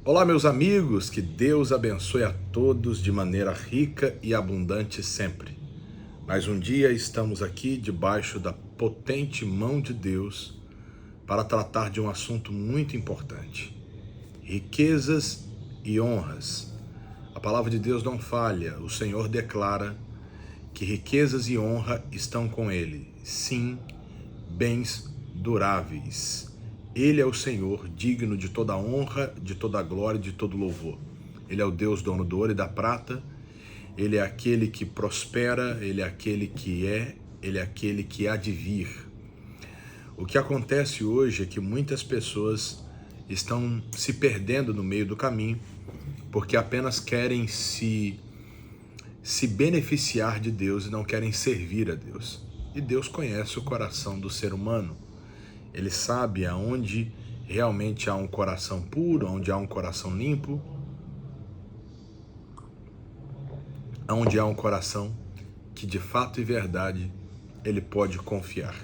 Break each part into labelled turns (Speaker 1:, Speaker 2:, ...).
Speaker 1: Olá, meus amigos, que Deus abençoe a todos de maneira rica e abundante sempre. Mais um dia estamos aqui debaixo da potente mão de Deus para tratar de um assunto muito importante: riquezas e honras. A palavra de Deus não falha, o Senhor declara que riquezas e honra estão com Ele, sim, bens duráveis. Ele é o Senhor, digno de toda honra, de toda glória e de todo louvor. Ele é o Deus dono do ouro e da prata. Ele é aquele que prospera, Ele é aquele que Ele é aquele que há de vir. O que acontece hoje é que muitas pessoas estão se perdendo no meio do caminho porque apenas querem se beneficiar de Deus e não querem servir a Deus. E Deus conhece o coração do ser humano. Ele sabe aonde realmente há um coração puro, onde há um coração limpo, onde há um coração que de fato e verdade ele pode confiar.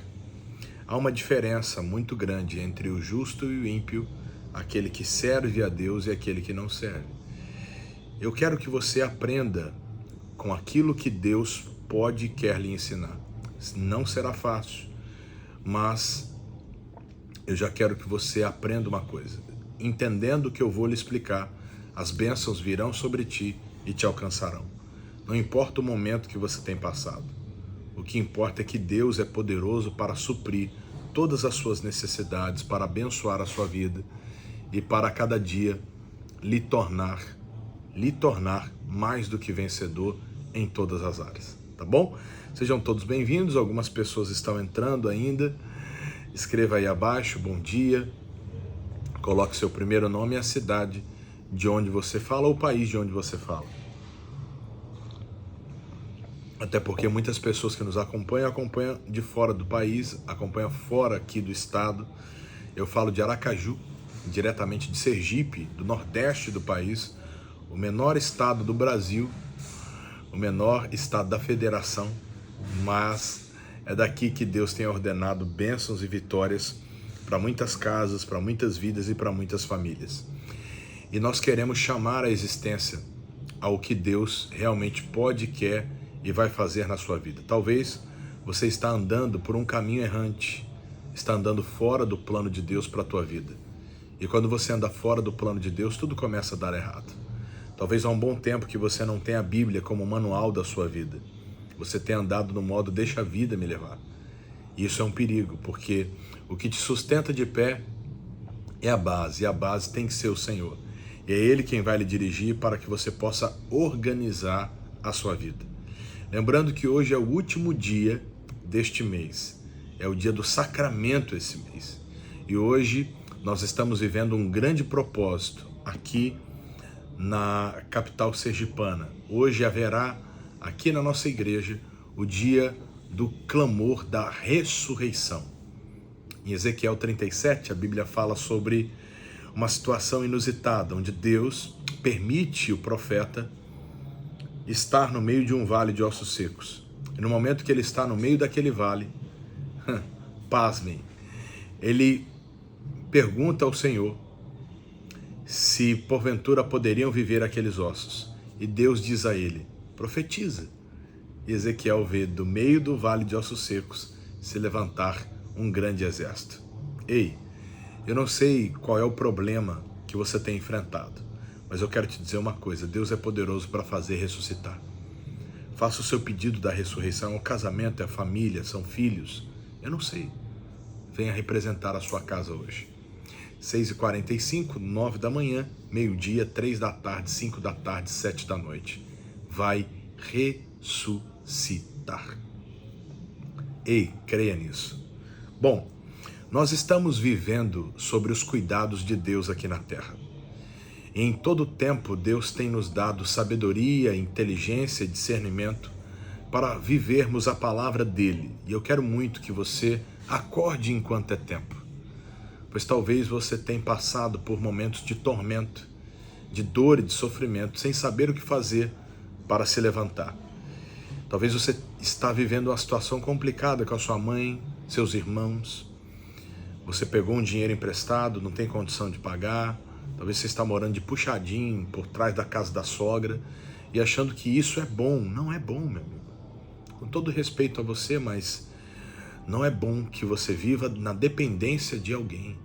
Speaker 1: Há uma diferença muito grande entre o justo e o ímpio, aquele que serve a Deus e aquele que não serve. Eu quero que você aprenda com aquilo que Deus pode e quer lhe ensinar. Não será fácil, mas eu já quero que você aprenda uma coisa. Entendendo o que eu vou lhe explicar, as bênçãos virão sobre ti e te alcançarão. Não importa o momento que você tem passado. O que importa é que Deus é poderoso para suprir todas as suas necessidades, para abençoar a sua vida e para cada dia lhe tornar mais do que vencedor em todas as áreas. Tá bom? Sejam todos bem-vindos. Algumas pessoas estão entrando ainda. Escreva aí abaixo, bom dia, coloque seu primeiro nome e a cidade de onde você fala ou o país de onde você fala. Até porque muitas pessoas que nos acompanham de fora do país, acompanham fora aqui do estado. Eu falo de Aracaju, diretamente de Sergipe, do nordeste do país, o menor estado do Brasil, o menor estado da federação, mas é daqui que Deus tem ordenado bênçãos e vitórias para muitas casas, para muitas vidas e para muitas famílias. E nós queremos chamar à existência ao que Deus realmente pode, quer e vai fazer na sua vida. Talvez você está andando por um caminho errante, está andando fora do plano de Deus para a tua vida. E quando você anda fora do plano de Deus, tudo começa a dar errado. Talvez há um bom tempo que você não tenha a Bíblia como manual da sua vida. Você tem andado no modo deixa a vida me levar. E isso é um perigo, porque o que te sustenta de pé é a base, e a base tem que ser o Senhor. E é Ele quem vai lhe dirigir para que você possa organizar a sua vida. Lembrando que hoje é o último dia deste mês, é o dia do sacramento esse mês. E hoje nós estamos vivendo um grande propósito aqui na capital sergipana. Hoje haverá aqui na nossa igreja o dia do clamor da ressurreição. Em Ezequiel 37, a Bíblia fala sobre uma situação inusitada, onde Deus permite o profeta estar no meio de um vale de ossos secos. E no momento que ele está no meio daquele vale, pasmem, ele pergunta ao Senhor se porventura poderiam viver aqueles ossos. E Deus diz a ele: profetiza. E Ezequiel vê do meio do vale de ossos secos se levantar um grande exército. Ei, eu não sei qual é o problema que você tem enfrentado, mas eu quero te dizer uma coisa: Deus é poderoso para fazer ressuscitar. Faça o seu pedido da ressurreição. É um casamento, é a família, são filhos, eu não sei. Venha representar a sua casa hoje. 6h45, 9 da manhã, meio-dia, 3 da tarde, 5 da tarde, 7 da noite. Vai ressuscitar. Ei, creia nisso. Bom, nós estamos vivendo sobre os cuidados de Deus aqui na Terra. E em todo tempo, Deus tem nos dado sabedoria, inteligência e discernimento para vivermos a palavra dEle. E eu quero muito que você acorde enquanto é tempo. Pois talvez você tenha passado por momentos de tormento, de dor e de sofrimento, sem saber o que fazer para se levantar. Talvez você está vivendo uma situação complicada com a sua mãe, seus irmãos. Você pegou um dinheiro emprestado, não tem condição de pagar, Talvez você está morando de puxadinho por trás da casa da sogra e achando que isso é bom. Não é bom, meu amigo. Com todo respeito a você, mas não é bom que você viva na dependência de alguém.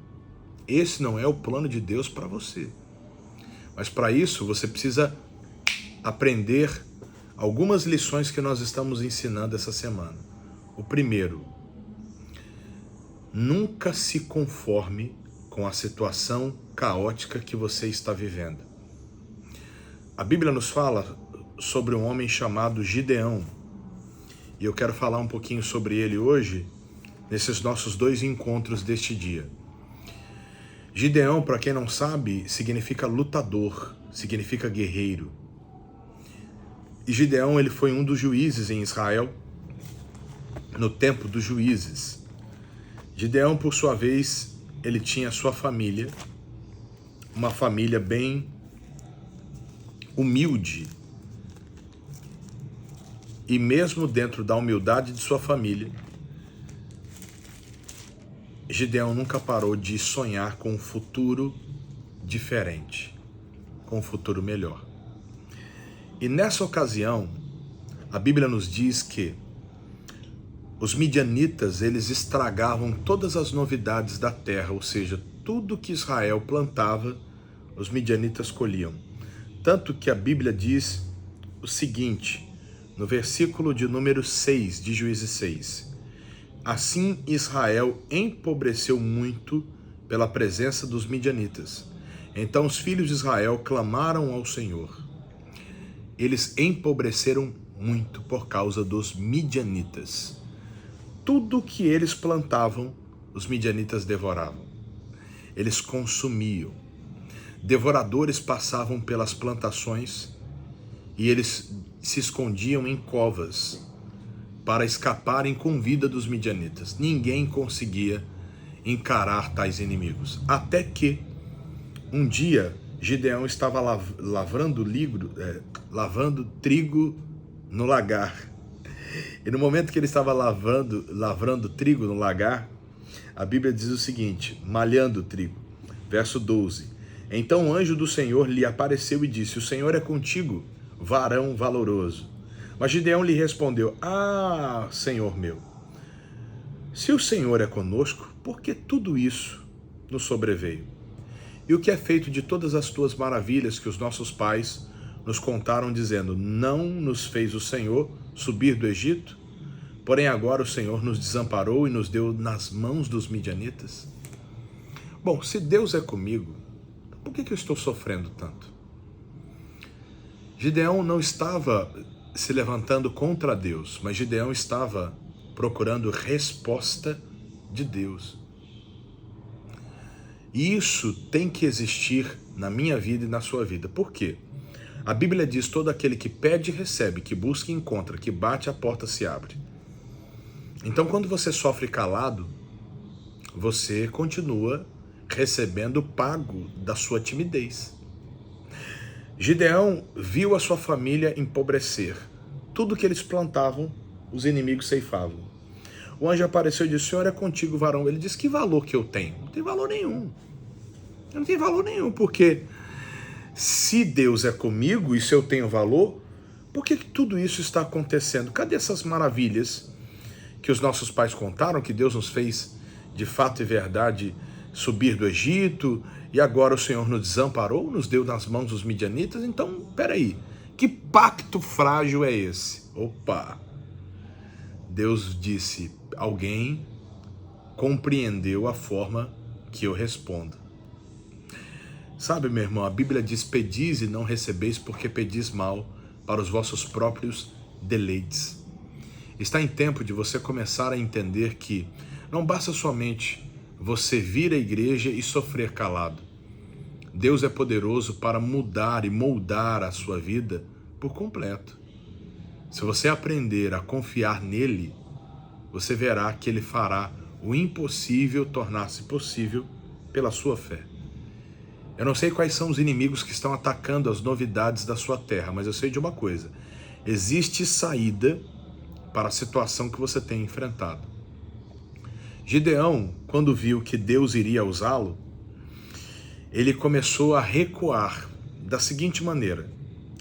Speaker 1: Esse não é o plano de Deus para você. Mas para isso você precisa aprender algumas lições que nós estamos ensinando essa semana. O primeiro, nunca se conforme com a situação caótica que você está vivendo. A Bíblia nos fala sobre um homem chamado Gideão. E eu quero falar um pouquinho sobre ele hoje, nesses nossos 2 encontros deste dia. Gideão, para quem não sabe, significa lutador, significa guerreiro. E Gideão, ele foi um dos juízes em Israel, no tempo dos juízes. Gideão, por sua vez, ele tinha sua família, uma família bem humilde. E mesmo dentro da humildade de sua família, Gideão nunca parou de sonhar com um futuro diferente, com um futuro melhor. E nessa ocasião, a Bíblia nos diz que os midianitas, eles estragavam todas as novidades da terra, ou seja, tudo que Israel plantava, os midianitas colhiam. Tanto que a Bíblia diz o seguinte, no versículo de número 6 de Juízes 6. Assim Israel empobreceu muito pela presença dos midianitas. Então os filhos de Israel clamaram ao Senhor. Eles empobreceram muito por causa dos midianitas. Tudo que eles plantavam, os midianitas devoravam. Eles consumiam. Devoradores passavam pelas plantações e eles se escondiam em covas para escaparem com vida dos midianitas. Ninguém conseguia encarar tais inimigos. Até que um dia Gideão estava lavando trigo no lagar. E no momento que ele estava lavrando trigo no lagar, a Bíblia diz o seguinte, malhando o trigo, verso 12. Então o anjo do Senhor lhe apareceu e disse, o Senhor é contigo, varão valoroso. Mas Gideão lhe respondeu, Senhor meu, se o Senhor é conosco, por que tudo isso nos sobreveio? E o que é feito de todas as tuas maravilhas que os nossos pais nos contaram, dizendo, não nos fez o Senhor subir do Egito? Porém agora o Senhor nos desamparou e nos deu nas mãos dos midianitas? Bom, se Deus é comigo, por que eu estou sofrendo tanto? Gideão não estava se levantando contra Deus, mas Gideão estava procurando resposta de Deus. E isso tem que existir na minha vida e na sua vida. Por quê? A Bíblia diz, todo aquele que pede, recebe, que busca, encontra, que bate, a porta se abre. Então, quando você sofre calado, você continua recebendo o pago da sua timidez. Gideão viu a sua família empobrecer. Tudo que eles plantavam, os inimigos ceifavam. O anjo apareceu e disse, o Senhor é contigo, varão. Ele disse, que valor que eu tenho? Não tem valor nenhum. Não tem valor nenhum, porque se Deus é comigo e se eu tenho valor, por que tudo isso está acontecendo? Cadê essas maravilhas que os nossos pais contaram, que Deus nos fez de fato e verdade subir do Egito, e agora o Senhor nos desamparou, nos deu nas mãos dos midianitas? Então, peraí, que pacto frágil é esse? Opa! Deus disse, alguém compreendeu a forma que eu respondo. Sabe, meu irmão, a Bíblia diz, pedis e não recebeis porque pedis mal para os vossos próprios deleites. Está em tempo de você começar a entender que não basta somente você vir à igreja e sofrer calado. Deus é poderoso para mudar e moldar a sua vida por completo. Se você aprender a confiar nele, você verá que ele fará o impossível tornar-se possível pela sua fé. Eu não sei quais são os inimigos que estão atacando as novidades da sua terra, mas eu sei de uma coisa. Existe saída para a situação que você tem enfrentado. Gideão, quando viu que Deus iria usá-lo, ele começou a recuar da seguinte maneira.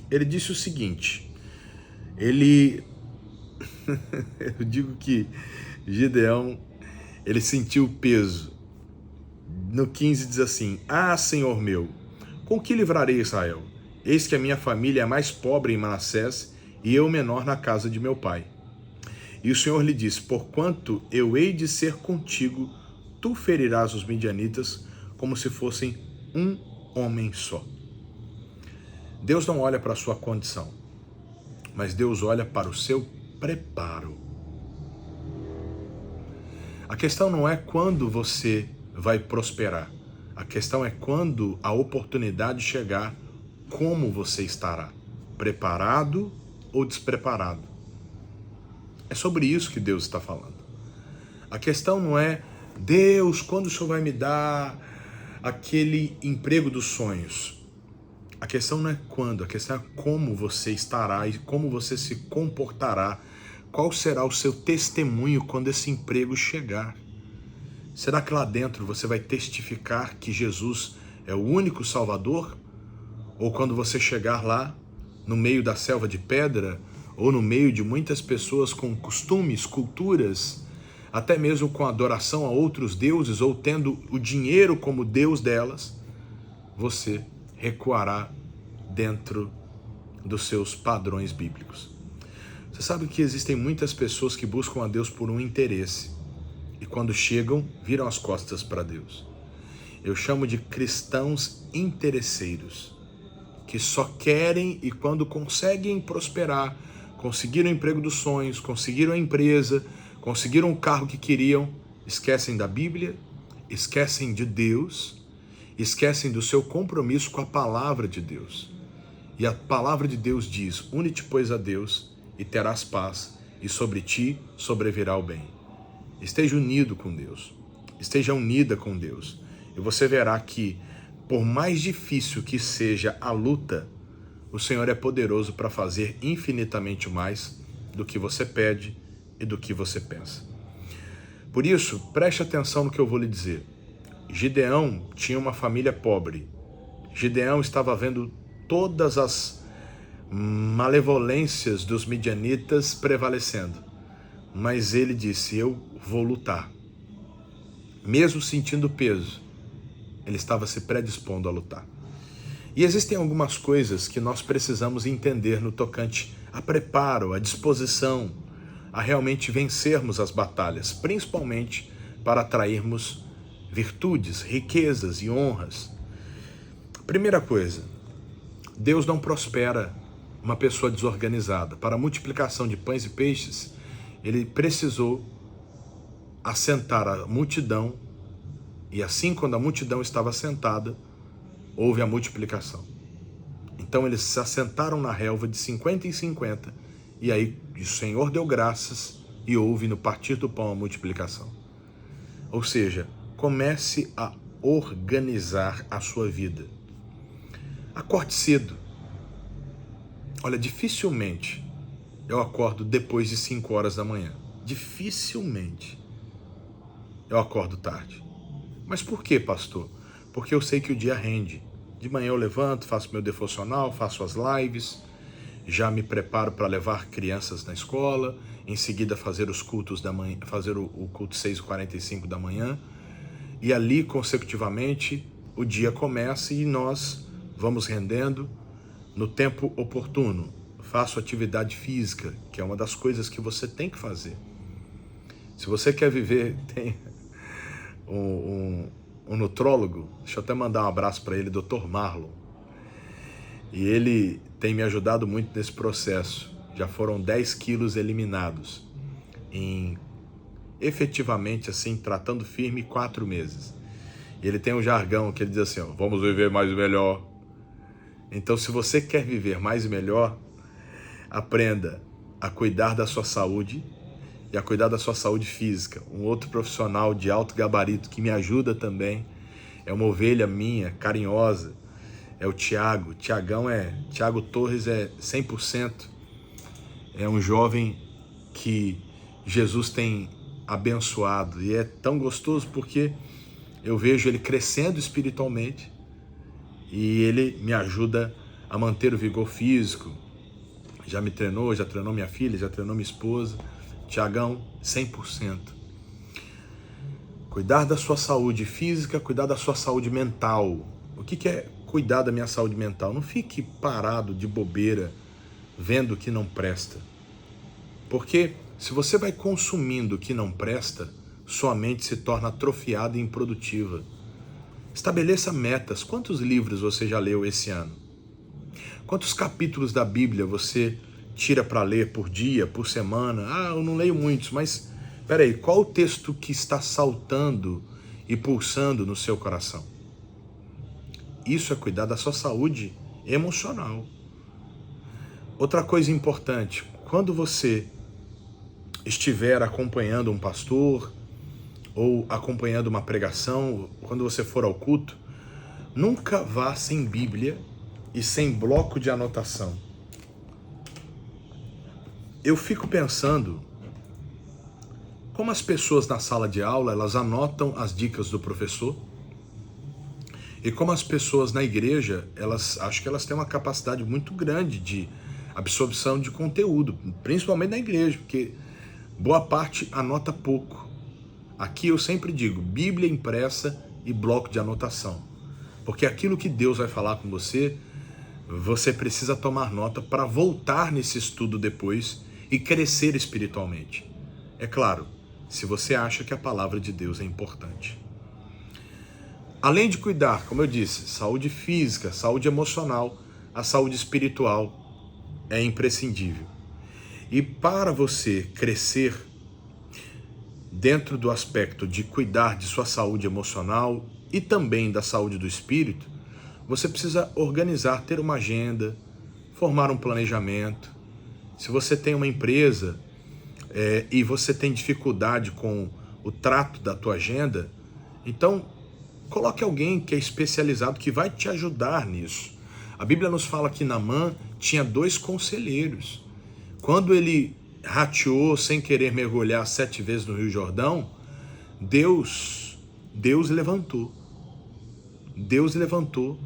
Speaker 1: Ele disse o seguinte, eu digo que Gideão, ele sentiu o peso. No 15 diz assim, ah, Senhor meu, com que livrarei Israel? Eis que a minha família é mais pobre em Manassés e eu menor na casa de meu pai. E o Senhor lhe disse, porquanto eu hei de ser contigo, tu ferirás os midianitas como se fossem um homem só. Deus não olha para a sua condição, mas Deus olha para o seu preparo. A questão não é quando você vai prosperar. A questão é quando a oportunidade chegar, como você estará, preparado ou despreparado. É sobre isso que Deus está falando. A questão não é, Deus, quando o Senhor vai me dar aquele emprego dos sonhos? A questão não é quando, a questão é como você estará e como você se comportará. Qual será o seu testemunho quando esse emprego chegar? Será que lá dentro você vai testificar que Jesus é o único Salvador? Ou quando você chegar lá, no meio da selva de pedra, ou no meio de muitas pessoas com costumes, culturas, até mesmo com adoração a outros deuses, ou tendo o dinheiro como Deus delas, você recuará dentro dos seus padrões bíblicos. Você sabe que existem muitas pessoas que buscam a Deus por um interesse e quando chegam, viram as costas para Deus. Eu chamo de cristãos interesseiros, que só querem e quando conseguem prosperar, conseguiram o emprego dos sonhos, conseguiram a empresa, conseguiram o carro que queriam, esquecem da Bíblia, esquecem de Deus, esquecem do seu compromisso com a palavra de Deus. E a palavra de Deus diz, une-te, pois, a Deus e terás paz, e sobre ti sobrevirá o bem. Esteja unido com Deus, esteja unida com Deus, e você verá que, por mais difícil que seja a luta, o Senhor é poderoso para fazer infinitamente mais do que você pede e do que você pensa. Por isso, preste atenção no que eu vou lhe dizer. Gideão tinha uma família pobre. Gideão estava vendo todas as malevolências dos midianitas prevalecendo. Mas ele disse, eu vou lutar. Mesmo sentindo peso, ele estava se predispondo a lutar. E existem algumas coisas que nós precisamos entender no tocante a preparo, a disposição, a realmente vencermos as batalhas, principalmente para atrairmos virtudes, riquezas e honras. Primeira coisa, Deus não prospera uma pessoa desorganizada. Para a multiplicação de pães e peixes, ele precisou assentar a multidão, e assim, quando a multidão estava assentada, houve a multiplicação. Então eles se assentaram na relva de 50 em 50, e aí o Senhor deu graças e houve no partir do pão a multiplicação. Ou seja, comece a organizar a sua vida. Acorde cedo. Olha, dificilmente eu acordo depois de 5 horas da manhã. Dificilmente eu acordo tarde. Mas por quê, pastor? Porque eu sei que o dia rende. De manhã eu levanto, faço meu devocional, faço as lives, já me preparo para levar crianças na escola, em seguida fazer os cultos da manhã, fazer o culto 6h45 da manhã, e ali consecutivamente o dia começa e nós vamos rendendo no tempo oportuno. Faço atividade física, que é uma das coisas que você tem que fazer. Se você quer viver, tem um nutrólogo, deixa eu até mandar um abraço para ele, Dr. Marlon. E ele tem me ajudado muito nesse processo. Já foram 10 quilos eliminados em, efetivamente, assim, tratando firme, 4 meses. E ele tem um jargão que ele diz assim, ó, vamos viver mais e melhor. Então, se você quer viver mais e melhor, aprenda a cuidar da sua saúde e a cuidar da sua saúde física. Um outro profissional de alto gabarito que me ajuda também, é uma ovelha minha, carinhosa, é o Tiago. Tiago Torres é 100%. É um jovem que Jesus tem abençoado. E é tão gostoso porque eu vejo ele crescendo espiritualmente, e ele me ajuda a manter o vigor físico. Já me treinou, já treinou minha filha, já treinou minha esposa. Tiagão, 100%. Cuidar da sua saúde física, cuidar da sua saúde mental. O que é cuidar da minha saúde mental? Não fique parado de bobeira, vendo o que não presta. Porque se você vai consumindo o que não presta, sua mente se torna atrofiada e improdutiva. Estabeleça metas. Quantos livros você já leu esse ano? Quantos capítulos da Bíblia você tira para ler por dia, por semana? Ah, eu não leio muitos, mas peraí, qual o texto que está saltando e pulsando no seu coração? Isso é cuidar da sua saúde emocional. Outra coisa importante, quando você estiver acompanhando um pastor ou acompanhando uma pregação, quando você for ao culto, nunca vá sem Bíblia e sem bloco de anotação. Eu fico pensando como as pessoas na sala de aula, elas anotam as dicas do professor, e como as pessoas na igreja, acho que elas têm uma capacidade muito grande de absorção de conteúdo, principalmente na igreja, porque boa parte anota pouco. Aqui eu sempre digo, Bíblia impressa e bloco de anotação, porque aquilo que Deus vai falar com você, você precisa tomar nota para voltar nesse estudo depois e crescer espiritualmente. É claro, se você acha que a palavra de Deus é importante. Além de cuidar, como eu disse, saúde física, saúde emocional, a saúde espiritual é imprescindível. E para você crescer dentro do aspecto de cuidar de sua saúde emocional e também da saúde do espírito, você precisa organizar, ter uma agenda, formar um planejamento. Se você tem uma empresa e você tem dificuldade com o trato da tua agenda, então coloque alguém que é especializado, que vai te ajudar nisso. A Bíblia nos fala que Naamã tinha 2 conselheiros. Quando ele rateou sem querer mergulhar 7 vezes no Rio Jordão, Deus levantou. Deus levantou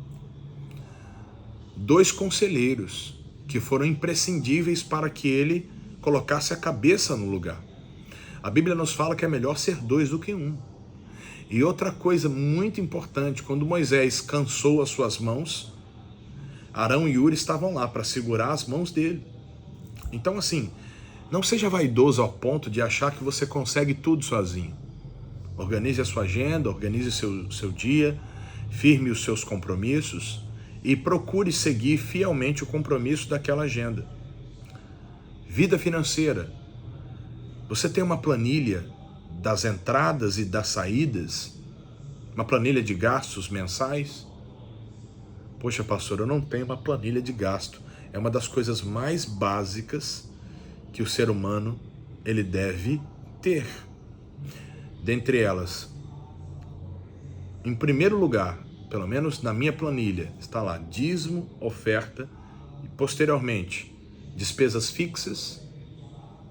Speaker 1: 2 conselheiros que foram imprescindíveis para que ele colocasse a cabeça no lugar. A Bíblia nos fala que é melhor ser 2 do que 1. E outra coisa muito importante, quando Moisés cansou as suas mãos, Arão e Huri estavam lá para segurar as mãos dele. Então assim, não seja vaidoso ao ponto de achar que você consegue tudo sozinho. Organize a sua agenda, organize seu dia, firme os seus compromissos e procure seguir fielmente o compromisso daquela agenda. Vida financeira. Você tem uma planilha das entradas e das saídas? Uma planilha de gastos mensais? Poxa, pastor, eu não tenho uma planilha de gasto. É uma das coisas mais básicas que o ser humano ele deve ter. Dentre elas, em primeiro lugar, pelo menos na minha planilha, está lá dízimo, oferta e posteriormente despesas fixas,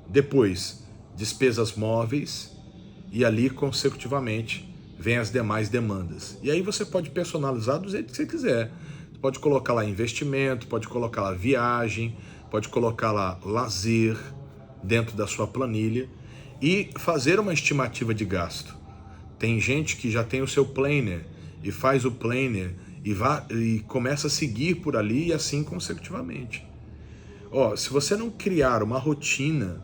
Speaker 1: depois despesas móveis e ali consecutivamente vem as demais demandas. E aí você pode personalizar do jeito que você quiser. Você pode colocar lá investimento, pode colocar lá viagem, pode colocar lá lazer dentro da sua planilha e fazer uma estimativa de gasto. Tem gente que já tem o seu planner e faz o planner e começa a seguir por ali e assim consecutivamente. Se você não criar uma rotina,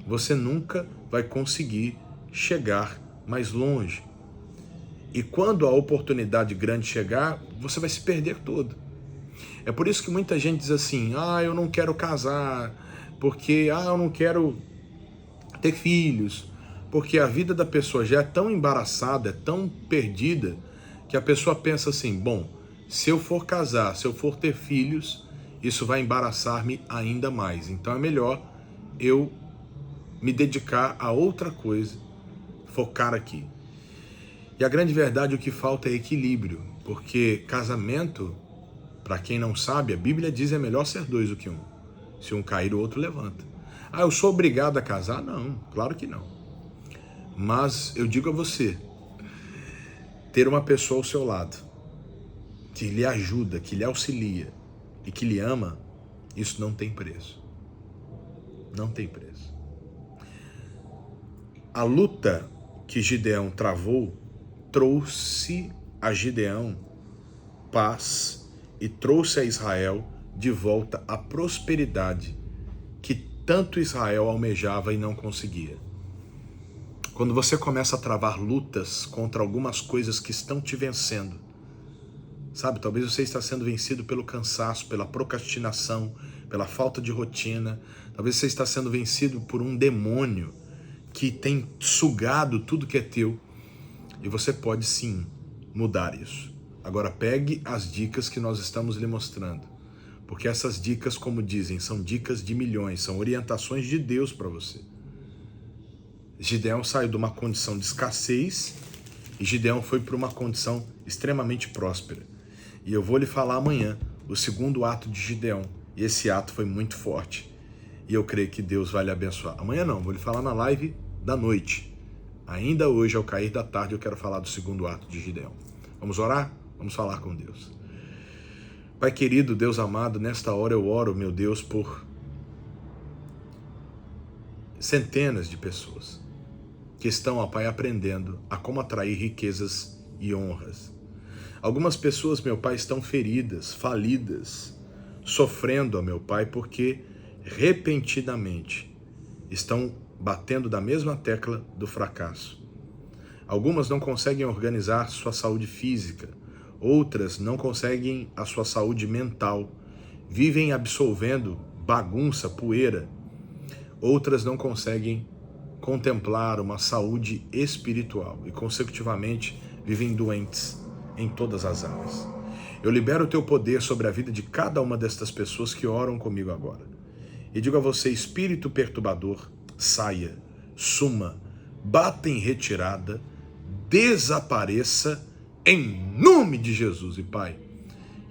Speaker 1: você nunca vai conseguir chegar mais longe. E quando a oportunidade grande chegar, você vai se perder todo. É por isso que muita gente diz assim, eu não quero casar, porque eu não quero ter filhos, porque a vida da pessoa já é tão embaraçada, é tão perdida, que a pessoa pensa assim, bom, se eu for casar, se eu for ter filhos, isso vai embaraçar-me ainda mais. Então é melhor eu me dedicar a outra coisa, focar aqui. E a grande verdade, o que falta é equilíbrio, porque casamento, para quem não sabe, a Bíblia diz é melhor ser 2 do que 1. Se um cair, o outro levanta. Eu sou obrigado a casar? Não, claro que não. Mas eu digo a você, ter uma pessoa ao seu lado, que lhe ajuda, que lhe auxilia e que lhe ama, isso não tem preço. Não tem preço. A luta que Gideão travou trouxe a Gideão paz e trouxe a Israel de volta a prosperidade que tanto Israel almejava e não conseguia. Quando você começa a travar lutas contra algumas coisas que estão te vencendo, sabe, talvez você está sendo vencido pelo cansaço, pela procrastinação, pela falta de rotina, talvez você está sendo vencido por um demônio que tem sugado tudo que é teu, e você pode sim mudar isso. Agora pegue as dicas que nós estamos lhe mostrando, porque essas dicas, como dizem, são dicas de milhões, são orientações de Deus para você. Gideão saiu de uma condição de escassez e Gideão foi para uma condição extremamente próspera. E eu vou lhe falar amanhã o segundo ato de Gideão, e esse ato foi muito forte. E eu creio que Deus vai lhe abençoar. Amanhã não, vou lhe falar na live da noite. Ainda hoje, ao cair da tarde, eu quero falar do segundo ato de Gideão. Vamos orar? Vamos falar com Deus. Pai querido, Deus amado, nesta hora eu oro, meu Deus, por centenas de pessoas que estão, ó Pai, aprendendo a como atrair riquezas e honras. Algumas pessoas, meu Pai, estão feridas, falidas, sofrendo, ó meu Pai, porque repentinamente estão batendo da mesma tecla do fracasso. Algumas não conseguem organizar sua saúde física, outras não conseguem a sua saúde mental, vivem absolvendo bagunça, poeira. Outras não conseguem contemplar uma saúde espiritual e, consecutivamente, vivem doentes em todas as áreas. Eu libero o teu poder sobre a vida de cada uma destas pessoas que oram comigo agora. E digo a você, espírito perturbador, saia, suma, bata em retirada, desapareça em nome de Jesus. E Pai,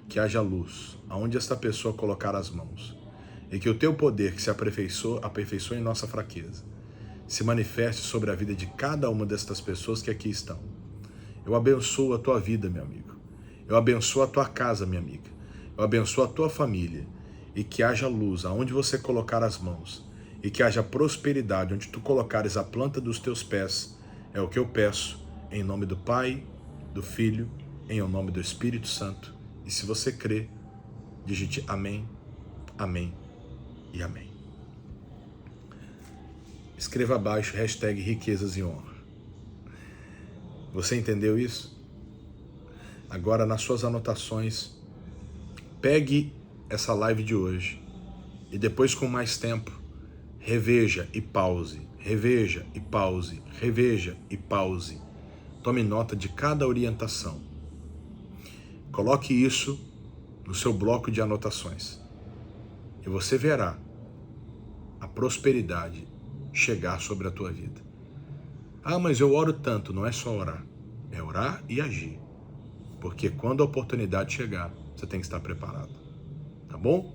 Speaker 1: que haja luz aonde esta pessoa colocar as mãos, e que o teu poder que se aperfeiçoa em nossa fraqueza se manifeste sobre a vida de cada uma destas pessoas que aqui estão. Eu abençoo a tua vida, meu amigo. Eu abençoo a tua casa, minha amiga. Eu abençoo a tua família. E que haja luz aonde você colocar as mãos. E que haja prosperidade onde tu colocares a planta dos teus pés. É o que eu peço, em nome do Pai, do Filho, em nome do Espírito Santo. E se você crê, digite amém, amém e amém. Escreva abaixo, hashtag riquezas e honra. Você entendeu isso? Agora, nas suas anotações, pegue essa live de hoje e depois, com mais tempo, reveja e pause, reveja e pause, reveja e pause. Tome nota de cada orientação. Coloque isso no seu bloco de anotações e você verá a prosperidade chegar sobre a tua vida. Ah, mas eu oro tanto. Não é só orar, é orar e agir, porque quando a oportunidade chegar, você tem que estar preparado, tá bom?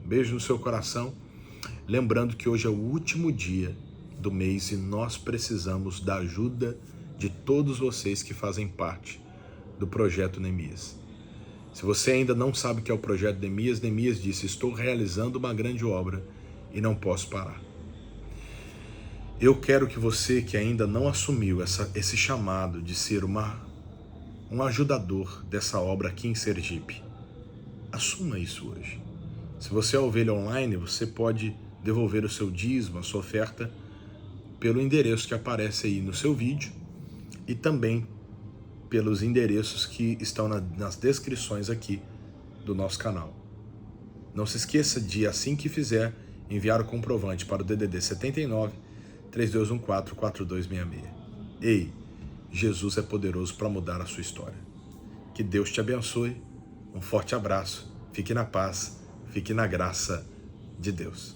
Speaker 1: Um beijo no seu coração, lembrando que hoje é o último dia do mês e nós precisamos da ajuda de todos vocês que fazem parte do Projeto Neemias. Se você ainda não sabe o que é o Projeto Neemias, Neemias disse, estou realizando uma grande obra e não posso parar. Eu quero que você que ainda não assumiu esse chamado de ser um ajudador dessa obra aqui em Sergipe, assuma isso hoje. Se você é ovelha online, você pode devolver o seu dízimo, a sua oferta, pelo endereço que aparece aí no seu vídeo e também pelos endereços que estão nas descrições aqui do nosso canal. Não se esqueça de, assim que fizer, enviar o comprovante para o DDD 79 3214 4266. Ei, Jesus é poderoso para mudar a sua história. Que Deus te abençoe. Um forte abraço. Fique na paz. Fique na graça de Deus.